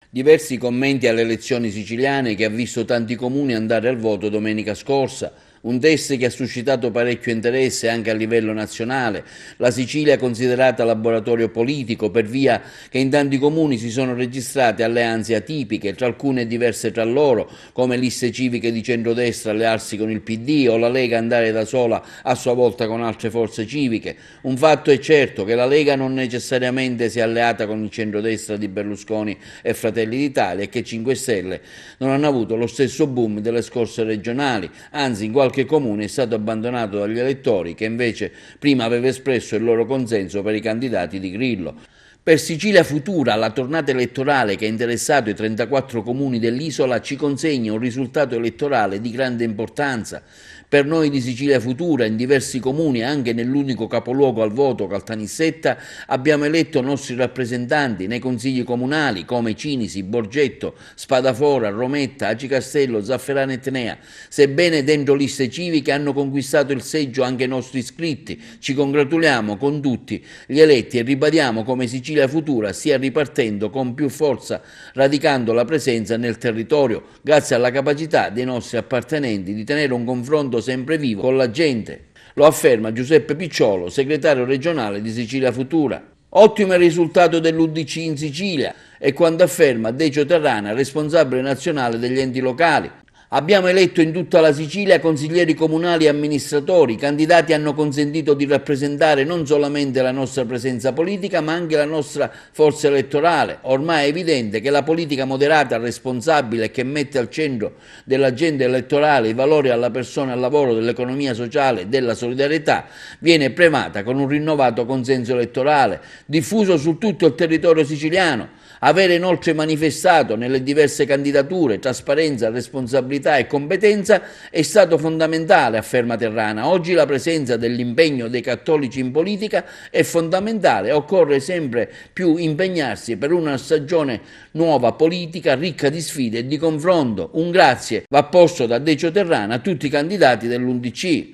Diversi commenti alle elezioni siciliane che ha visto tanti comuni andare al voto domenica scorsa, un test che ha suscitato parecchio interesse anche a livello nazionale, la Sicilia considerata laboratorio politico per via che in tanti comuni si sono registrate alleanze atipiche, tra alcune diverse tra loro, come liste civiche di centrodestra allearsi con il PD o la Lega andare da sola a sua volta con altre forze civiche. Un fatto è certo che la Lega non necessariamente si è alleata con il centrodestra di Berlusconi e Fratelli d'Italia e che 5 Stelle non hanno avuto lo stesso boom delle scorse regionali, anzi in qualche comune è stato abbandonato dagli elettori che invece prima aveva espresso il loro consenso per i candidati di Grillo. Per Sicilia Futura, la tornata elettorale che ha interessato i 34 comuni dell'isola ci consegna un risultato elettorale di grande importanza. Per noi di Sicilia Futura, in diversi comuni, anche nell'unico capoluogo al voto, Caltanissetta, abbiamo eletto nostri rappresentanti nei consigli comunali come Cinisi, Borgetto, Spadafora, Rometta, Aci Castello, Zafferana e Tenea. Sebbene dentro liste civiche hanno conquistato il seggio anche i nostri iscritti, ci congratuliamo con tutti gli eletti e ribadiamo come Sicilia Futura stia ripartendo con più forza, radicando la presenza nel territorio, grazie alla capacità dei nostri appartenenti di tenere un confronto sempre vivo con la gente. Lo afferma Giuseppe Picciolo, segretario regionale di Sicilia Futura. Ottimo il risultato dell'UDC in Sicilia è quanto afferma Decio Terrana, responsabile nazionale degli enti locali. Abbiamo eletto in tutta la Sicilia consiglieri comunali e amministratori. I candidati hanno consentito di rappresentare non solamente la nostra presenza politica, ma anche la nostra forza elettorale. Ormai è evidente che la politica moderata, responsabile e che mette al centro dell'agenda elettorale i valori alla persona e al lavoro, dell'economia sociale e della solidarietà, viene premiata con un rinnovato consenso elettorale, diffuso su tutto il territorio siciliano. Avere inoltre manifestato nelle diverse candidature trasparenza, responsabilità e competenza è stato fondamentale, afferma Terrana. Oggi la presenza dell'impegno dei cattolici in politica è fondamentale, occorre sempre più impegnarsi per una stagione nuova politica ricca di sfide e di confronto. Un grazie va posto da Decio Terrana a tutti i candidati dell'UDC.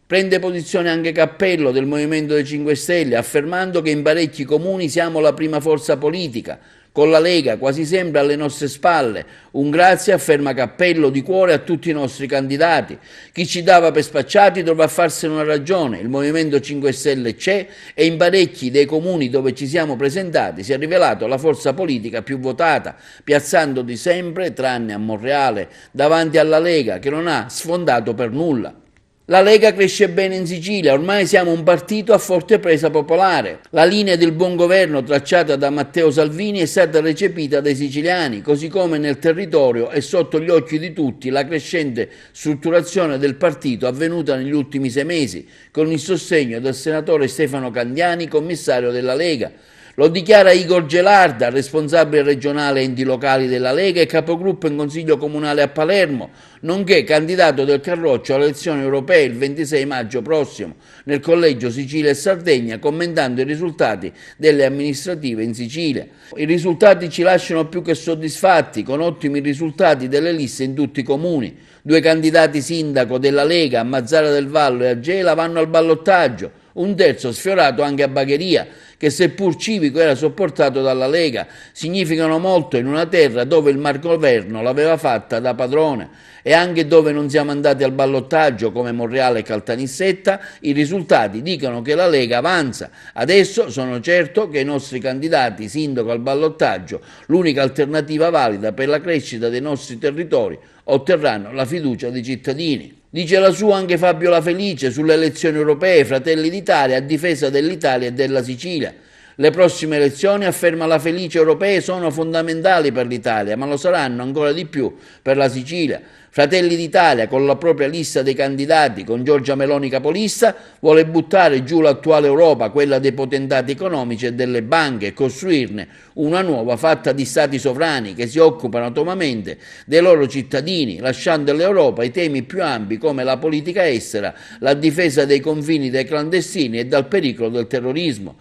Prende posizione anche Cappello del Movimento dei 5 Stelle, affermando che in parecchi comuni siamo la prima forza politica, con la Lega quasi sempre alle nostre spalle. Un grazie, afferma Cappello, di cuore a tutti i nostri candidati. Chi ci dava per spacciati dovrà farsene una ragione. Il Movimento 5 Stelle c'è e in parecchi dei comuni dove ci siamo presentati si è rivelato la forza politica più votata, piazzando di sempre, tranne a Monreale, davanti alla Lega, che non ha sfondato per nulla. La Lega cresce bene in Sicilia, ormai siamo un partito a forte presa popolare. La linea del buon governo tracciata da Matteo Salvini è stata recepita dai siciliani, così come nel territorio e sotto gli occhi di tutti la crescente strutturazione del partito avvenuta negli ultimi 6 mesi, con il sostegno del senatore Stefano Candiani, commissario della Lega. Lo dichiara Igor Gelarda, responsabile regionale enti locali della Lega e capogruppo in Consiglio Comunale a Palermo, nonché candidato del Carroccio alle elezioni europee il 26 maggio prossimo nel Collegio Sicilia e Sardegna, commentando i risultati delle amministrative in Sicilia. I risultati ci lasciano più che soddisfatti, con ottimi risultati delle liste in tutti i comuni. 2 candidati sindaco della Lega a Mazzara del Vallo e a Gela vanno al ballottaggio, un terzo sfiorato anche a Bagheria, che seppur civico era sopportato dalla Lega. Significano molto in una terra dove il malgoverno l'aveva fatta da padrone e anche dove non siamo andati al ballottaggio come Monreale e Caltanissetta. I risultati dicono che la Lega avanza. Adesso sono certo che i nostri candidati sindaco al ballottaggio, l'unica alternativa valida per la crescita dei nostri territori, otterranno la fiducia dei cittadini. Dice la sua anche Fabio La Felice sulle elezioni europee, Fratelli d'Italia a difesa dell'Italia e della Sicilia. Le prossime elezioni, afferma La Felice, europee sono fondamentali per l'Italia, ma lo saranno ancora di più per la Sicilia. Fratelli d'Italia, con la propria lista dei candidati, con Giorgia Meloni capolista, vuole buttare giù l'attuale Europa, quella dei potentati economici e delle banche, e costruirne una nuova fatta di stati sovrani che si occupano autonomamente dei loro cittadini, lasciando all'Europa i temi più ampi come la politica estera, la difesa dei confini dai clandestini e dal pericolo del terrorismo.